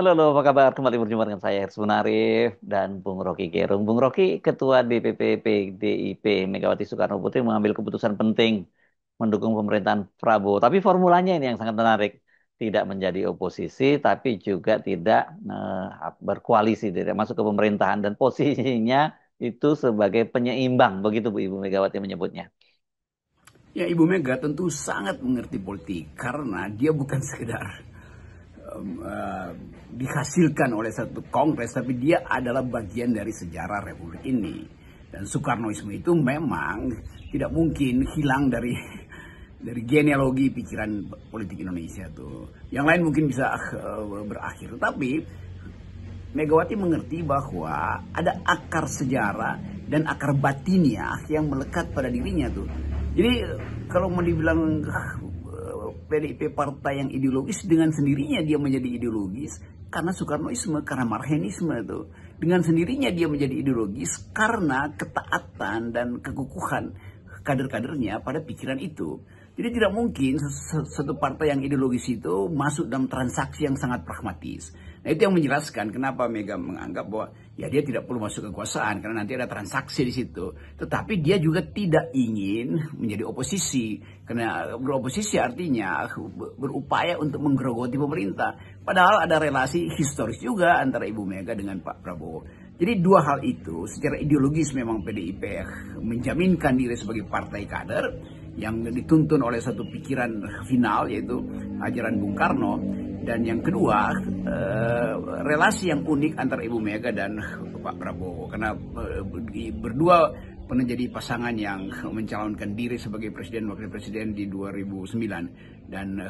Halo, halo, apa kabar? Kembali berjumpa dengan saya, Hersman Arif dan Bung Rocky Gerung. Bung Rocky, Ketua DPP PDIP Megawati Soekarno Putri mengambil keputusan penting mendukung pemerintahan Prabowo. Tapi formulanya ini yang sangat menarik. Tidak menjadi oposisi, tapi juga tidak berkoalisi, tidak masuk ke pemerintahan. Dan posisinya itu sebagai penyeimbang, begitu Bu Ibu Megawati menyebutnya. Ya, Ibu Mega tentu sangat mengerti politik karena dia bukan sekedar dihasilkan oleh satu kongres, tapi dia adalah bagian dari sejarah Republik ini. Dan Soekarnoisme itu memang tidak mungkin hilang dari genealogi pikiran politik Indonesia tuh. Yang lain mungkin bisa berakhir, tapi Megawati mengerti bahwa ada akar sejarah dan akar batiniah yang melekat pada dirinya tuh. Jadi kalau mau dibilang PDIP partai yang ideologis, dengan sendirinya dia menjadi ideologis karena Soekarnoisme, karena Marhenisme tuh. Dengan sendirinya dia menjadi ideologis karena ketaatan dan kekukuhan kader-kadernya pada pikiran itu. Jadi tidak mungkin satu partai yang ideologis itu masuk dalam transaksi yang sangat pragmatis. Nah, itu yang menjelaskan kenapa Mega menganggap bahwa ya dia tidak perlu masuk kekuasaan karena nanti ada transaksi di situ. Tetapi dia juga tidak ingin menjadi oposisi karena beroposisi artinya berupaya untuk menggerogoti pemerintah. Padahal ada relasi historis juga antara Ibu Mega dengan Pak Prabowo. Jadi dua hal itu secara ideologis memang PDIP menjaminkan diri sebagai partai kader yang dituntun oleh satu pikiran final yaitu ajaran Bung Karno, dan yang kedua relasi yang unik antara Ibu Mega dan Pak Prabowo karena berdua pernah jadi pasangan yang mencalonkan diri sebagai presiden wakil presiden di 2009 dan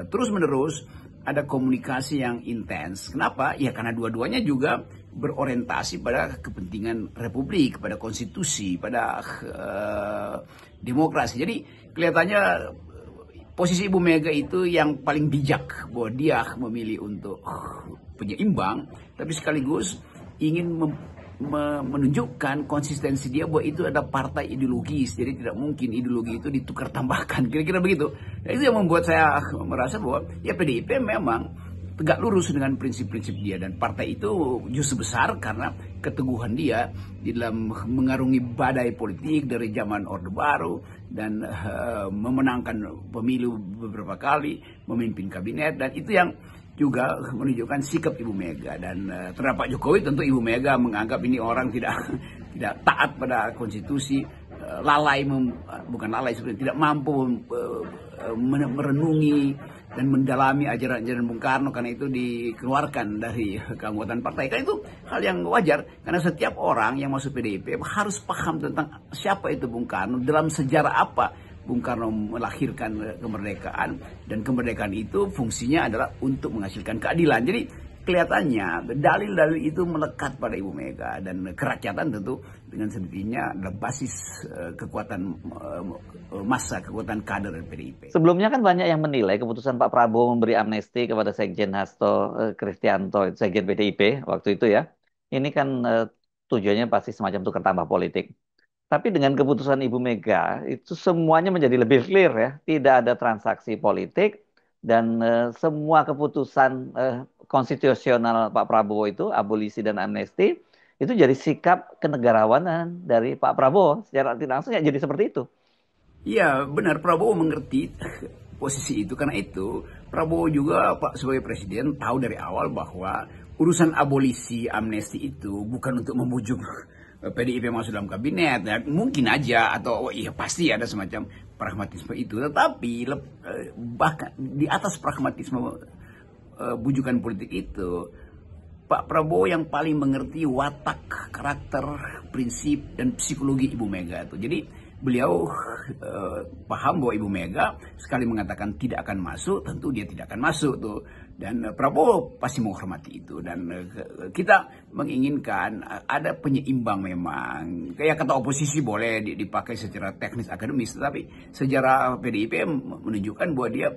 terus menerus ada komunikasi yang intens. Kenapa? Ya karena dua-duanya juga berorientasi pada kepentingan Republik, pada konstitusi, pada demokrasi. Jadi kelihatannya posisi Ibu Mega itu yang paling bijak bahwa dia memilih untuk penyeimbang, tapi sekaligus ingin menunjukkan konsistensi dia bahwa itu ada partai ideologis. Jadi tidak mungkin ideologi itu ditukar tambahkan. Kira-kira begitu. Nah, itu yang membuat saya merasa bahwa ya PDIP memang tegak lurus dengan prinsip-prinsip dia, dan partai itu justru besar karena keteguhan dia di dalam mengarungi badai politik dari zaman Orde Baru dan memenangkan pemilu beberapa kali, memimpin kabinet, dan itu yang juga menunjukkan sikap Ibu Mega. Dan terhadap Pak Jokowi tentu Ibu Mega menganggap ini orang tidak taat pada konstitusi, lalai, bukan lalai sebenarnya, tidak mampu merenungi dan mendalami ajaran-ajaran Bung Karno, karena itu dikeluarkan dari keanggotaan partai. Karena itu hal yang wajar, karena setiap orang yang masuk PDIP harus paham tentang siapa itu Bung Karno, dalam sejarah apa Bung Karno melahirkan kemerdekaan, dan kemerdekaan itu fungsinya adalah untuk menghasilkan keadilan. Jadi kelihatannya dalil-dalil itu melekat pada Ibu Mega, dan kerakyatan tentu dengan sendirinya adalah basis kekuatan massa, kekuatan kader dari PDIP. Sebelumnya kan banyak yang menilai keputusan Pak Prabowo memberi amnesti kepada Sekjen Hasto Kristianto, Sekjen PDIP waktu itu ya. Ini kan tujuannya pasti semacam tukar tambah politik. Tapi dengan keputusan Ibu Mega itu semuanya menjadi lebih clear ya, tidak ada transaksi politik dan semua keputusan konstitusional Pak Prabowo itu abolisi dan amnesti itu jadi sikap kenegarawanan dari Pak Prabowo, secara tidak langsung ya jadi seperti itu. Iya benar, Prabowo mengerti posisi itu, karena itu Prabowo juga Pak sebagai presiden tahu dari awal bahwa urusan abolisi amnesti itu bukan untuk membujuk PDIP masuk dalam kabinet. Ya, mungkin aja, atau iya pasti ada semacam pragmatisme itu, tetapi bahkan di atas pragmatisme bujukan politik itu, Pak Prabowo yang paling mengerti watak, karakter, prinsip, dan psikologi Ibu Mega itu. Jadi beliau paham bahwa Ibu Mega sekali mengatakan tidak akan masuk, tentu dia tidak akan masuk tuh. Dan Prabowo pasti menghormati itu. Dan kita menginginkan ada penyeimbang memang. Kayak kata oposisi boleh dipakai secara teknis akademis, tetapi sejarah PDIP menunjukkan bahwa dia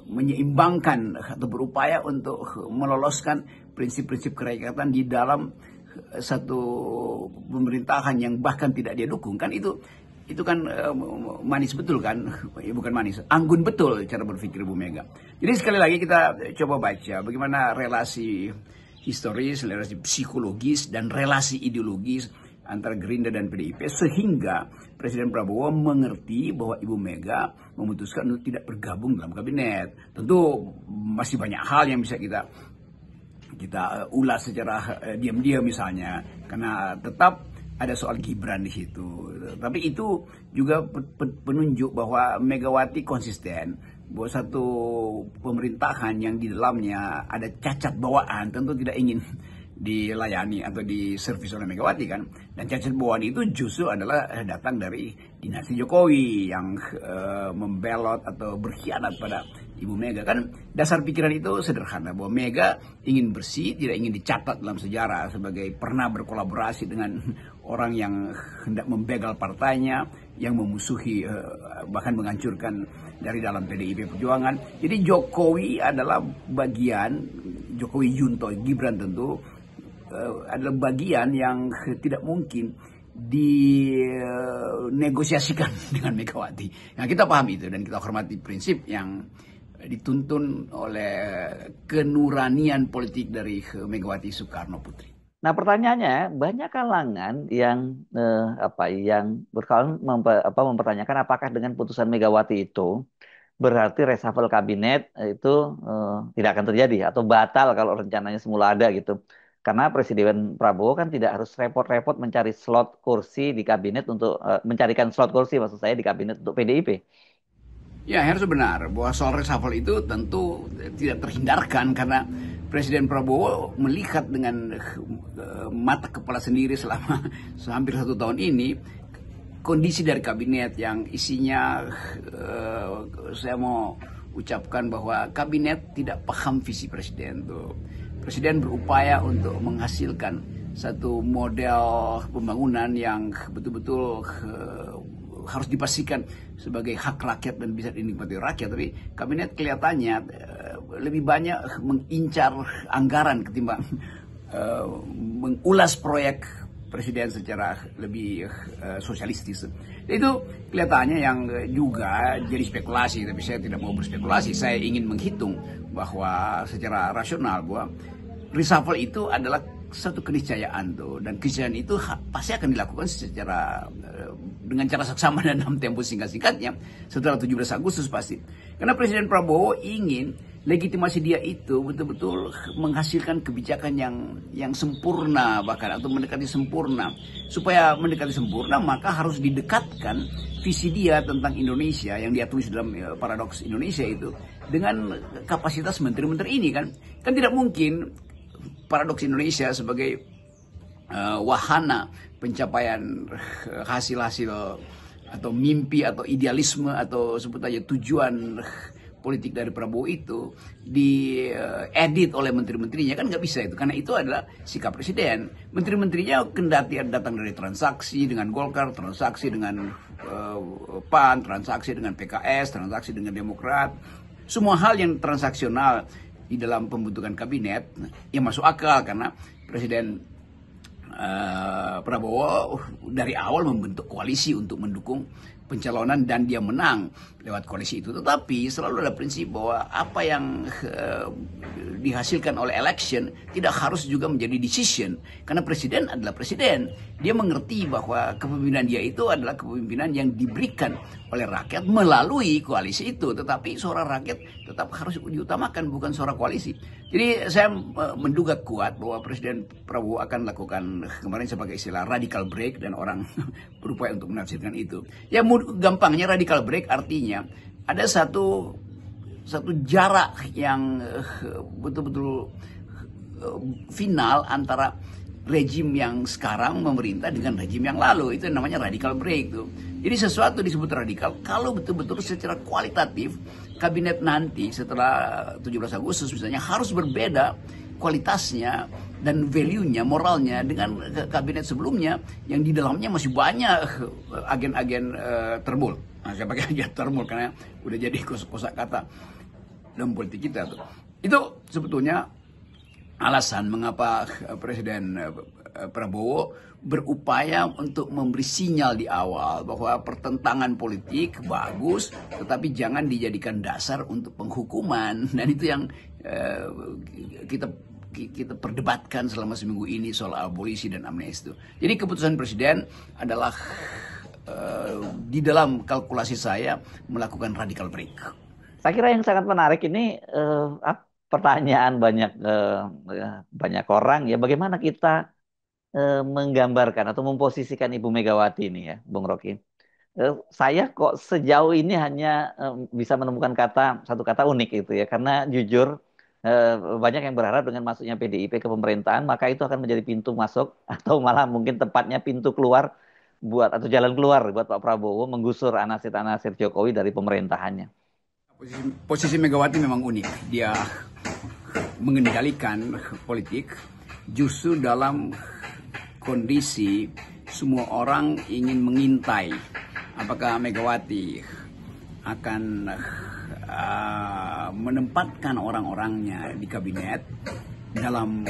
menyeimbangkan atau berupaya untuk meloloskan prinsip-prinsip kerakyatan di dalam satu pemerintahan yang bahkan tidak dia dukung. Kan itu kan manis betul kan, ya bukan manis, anggun betul cara berpikir Bu Mega. Jadi sekali lagi kita coba baca bagaimana relasi historis, relasi psikologis, dan relasi ideologis antara Gerindra dan PDIP, sehingga Presiden Prabowo mengerti bahwa Ibu Mega memutuskan untuk tidak bergabung dalam kabinet. Tentu masih banyak hal yang bisa kita ulas secara diam-diam misalnya, karena tetap ada soal Gibran di situ. Tapi itu juga penunjuk bahwa Megawati konsisten bahwa satu pemerintahan yang di dalamnya ada cacat bawaan tentu tidak ingin dilayani atau diservis oleh Megawati kan. Dan cacat bawaan itu justru adalah datang dari dinasti Jokowi yang membelot atau berkhianat pada Ibu Mega. Kan dasar pikiran itu sederhana, bahwa Mega ingin bersih, tidak ingin dicatat dalam sejarah sebagai pernah berkolaborasi dengan orang yang hendak membegal partainya, yang memusuhi bahkan menghancurkan dari dalam PDIP Perjuangan. Jadi Jokowi adalah bagian, Jokowi Junto, Gibran tentu adalah bagian yang tidak mungkin dinegosiasikan dengan Megawati. Nah, kita paham itu dan kita hormati prinsip yang dituntun oleh kenuranian politik dari Megawati Soekarno Putri. Nah, pertanyaannya, banyak kalangan yang mempertanyakan apakah dengan putusan Megawati itu berarti reshuffle kabinet itu tidak akan terjadi atau batal kalau rencananya semula ada gitu. Karena Presiden Prabowo kan tidak harus repot-repot mencari slot kursi di kabinet untuk mencarikan slot kursi maksud saya di kabinet untuk PDIP. Ya, harus benar bahwa soal reshuffle itu tentu tidak terhindarkan karena Presiden Prabowo melihat dengan mata kepala sendiri selama hampir 1 tahun ini kondisi dari kabinet yang isinya saya mau ucapkan bahwa kabinet tidak paham visi presiden tuh. Presiden berupaya untuk menghasilkan satu model pembangunan yang betul-betul harus dipastikan sebagai hak rakyat dan bisa dinikmati rakyat. Tapi kabinet kelihatannya lebih banyak mengincar anggaran ketimbang mengulas proyek presiden secara lebih sosialistis. Itu kelihatannya yang juga jadi spekulasi, tapi saya tidak mau berspekulasi. Saya ingin menghitung bahwa secara rasional bahwa reshuffle itu adalah satu keniscayaan tuh, dan keniscayaan itu pasti akan dilakukan secara dengan cara seksama dan dalam tempo singkat-singkatnya setelah 17 Agustus pasti. Karena Presiden Prabowo ingin legitimasi dia itu betul-betul menghasilkan kebijakan yang sempurna bahkan atau mendekati sempurna. Supaya mendekati sempurna maka harus didekatkan visi dia tentang Indonesia yang dia tulis dalam Paradoks Indonesia itu dengan kapasitas menteri-menteri ini kan. Kan tidak mungkin Paradoks Indonesia sebagai wahana pencapaian hasil-hasil atau mimpi atau idealisme atau sebut aja tujuan politik dari Prabowo itu diedit oleh menteri-menterinya, kan nggak bisa itu, karena itu adalah sikap presiden. Menteri-menterinya kendati datang dari transaksi dengan Golkar, transaksi dengan PAN, transaksi dengan PKS, transaksi dengan Demokrat, semua hal yang transaksional di dalam pembentukan kabinet yang masuk akal karena Presiden Prabowo dari awal membentuk koalisi untuk mendukung pencalonan dan dia menang lewat koalisi itu. Tetapi selalu ada prinsip bahwa apa yang dihasilkan oleh election tidak harus juga menjadi decision. Karena presiden adalah presiden. Dia mengerti bahwa kepemimpinan dia itu adalah kepemimpinan yang diberikan oleh rakyat melalui koalisi itu. Tetapi suara rakyat tetap harus diutamakan, bukan suara koalisi. Jadi saya menduga kuat bahwa Presiden Prabowo akan lakukan kemarin sebagai istilah radical break dan orang berupaya untuk menafsirkan itu. Ya gampangnya radical break artinya ada satu jarak yang betul-betul final antara rejim yang sekarang memerintah dengan rejim yang lalu. Itu namanya radical break tuh. Jadi sesuatu disebut radikal kalau betul-betul secara kualitatif kabinet nanti setelah 17 Agustus misalnya harus berbeda kualitasnya dan value-nya, moralnya dengan kabinet sebelumnya yang di dalamnya masih banyak agen-agen terbul. Nah, saya pakai agen terbul karena udah jadi kosakata dalam politik kita tuh. Itu sebetulnya alasan mengapa Presiden Prabowo berupaya untuk memberi sinyal di awal bahwa pertentangan politik bagus, tetapi jangan dijadikan dasar untuk penghukuman. Dan itu yang kita kita perdebatkan selama seminggu ini soal abolisi dan amnesti. Jadi keputusan presiden adalah di dalam kalkulasi saya melakukan radical break. Saya kira yang sangat menarik ini pertanyaan banyak orang ya, bagaimana kita menggambarkan atau memposisikan Ibu Megawati ini ya, Bung Rocky. Saya kok sejauh ini hanya bisa menemukan satu kata unik itu ya, karena jujur banyak yang berharap dengan masuknya PDIP ke pemerintahan maka itu akan menjadi pintu masuk atau malah mungkin tepatnya pintu keluar atau jalan keluar buat Pak Prabowo menggusur anasir-anasir Jokowi dari pemerintahannya. Posisi Megawati memang unik. Dia mengendalikan politik justru dalam kondisi semua orang ingin mengintai apakah Megawati akan menempatkan orang-orangnya di kabinet dalam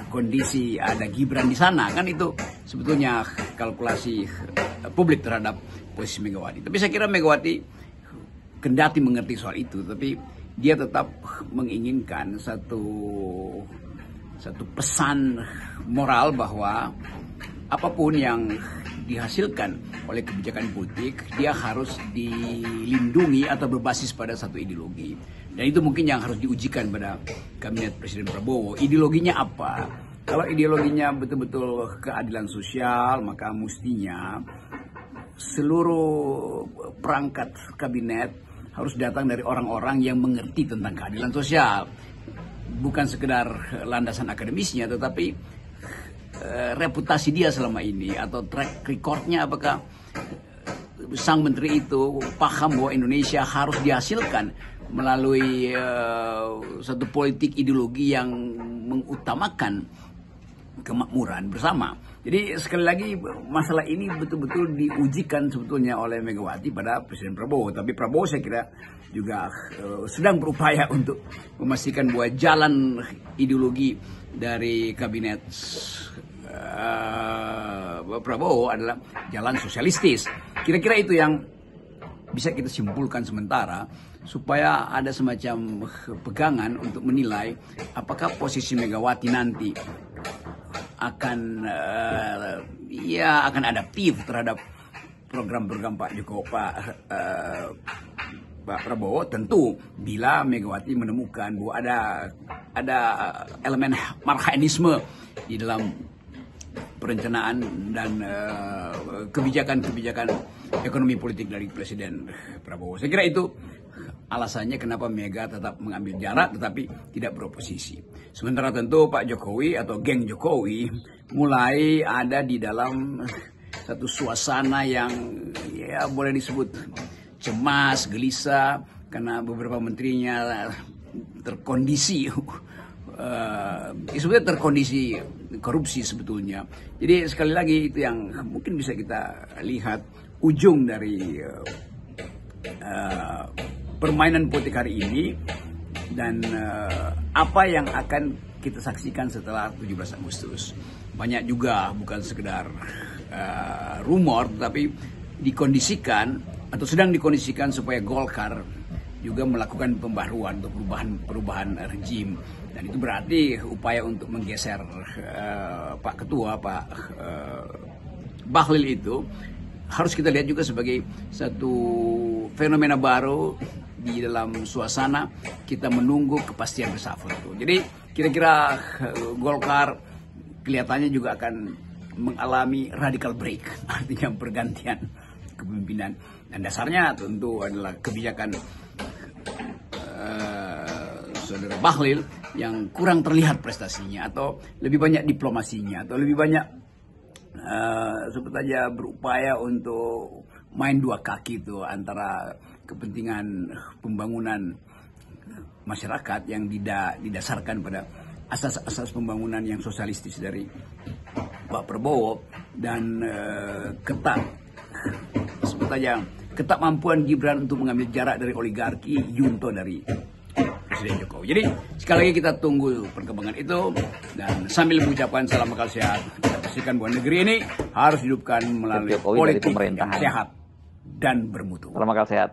kondisi ada Gibran di sana, kan itu sebetulnya kalkulasi publik terhadap posisi Megawati. Tapi saya kira Megawati kendati mengerti soal itu, tapi dia tetap menginginkan satu pesan moral bahwa apapun yang dihasilkan oleh kebijakan politik, dia harus dilindungi atau berbasis pada satu ideologi. Dan itu mungkin yang harus diujikan pada kabinet Presiden Prabowo. Ideologinya apa? Kalau ideologinya betul-betul keadilan sosial, maka mestinya seluruh perangkat kabinet harus datang dari orang-orang yang mengerti tentang keadilan sosial. Bukan sekedar landasan akademisnya, tetapi reputasi dia selama ini atau track recordnya, apakah sang menteri itu paham bahwa Indonesia harus dihasilkan melalui satu politik ideologi yang mengutamakan kemakmuran bersama. Jadi sekali lagi masalah ini betul-betul diujikan sebetulnya oleh Megawati pada Presiden Prabowo. Tapi Prabowo saya kira juga sedang berupaya untuk memastikan bahwa jalan ideologi dari kabinet Prabowo adalah jalan sosialistis. Kira-kira itu yang bisa kita simpulkan sementara supaya ada semacam pegangan untuk menilai apakah posisi Megawati nanti akan akan adaptif terhadap program-program Pak Jokowi, Pak Prabowo. Tentu bila Megawati menemukan bahwa ada elemen marhaenisme di dalam perencanaan dan kebijakan-kebijakan ekonomi politik dari Presiden Prabowo. Saya kira itu alasannya kenapa Mega tetap mengambil jarak tetapi tidak beroposisi. Sementara tentu Pak Jokowi atau geng Jokowi mulai ada di dalam satu suasana yang ya boleh disebut cemas, gelisah karena beberapa menterinya terkondisi sebetulnya terkondisi korupsi sebetulnya. Jadi sekali lagi itu yang mungkin bisa kita lihat ujung dari permainan politik hari ini dan apa yang akan kita saksikan setelah 17 Agustus. Banyak juga bukan sekedar rumor tapi dikondisikan atau sedang dikondisikan supaya Golkar juga melakukan pembaruan untuk perubahan rejim, dan itu berarti upaya untuk menggeser Pak Ketua Pak Bahlil itu harus kita lihat juga sebagai satu fenomena baru di dalam suasana kita menunggu kepastian reshuffle. Jadi kira-kira Golkar kelihatannya juga akan mengalami radical break, artinya pergantian kepemimpinan, dan dasarnya tentu adalah kebijakan Saudara Bahlil yang kurang terlihat prestasinya atau lebih banyak diplomasinya atau lebih banyak sebut aja berupaya untuk main dua kaki itu antara kepentingan pembangunan masyarakat yang didasarkan pada asas-asas pembangunan yang sosialistis dari Pak Prabowo dan sebut aja ketakmampuan Gibran untuk mengambil jarak dari oligarki junto dari Presiden Jokowi. Jadi sekali lagi kita tunggu perkembangan itu dan sambil mengucapkan salam akal sehat, kita pastikan bahwa negeri ini harus dihidupkan melalui politik yang sehat dan bermutu. Salam akal sehat.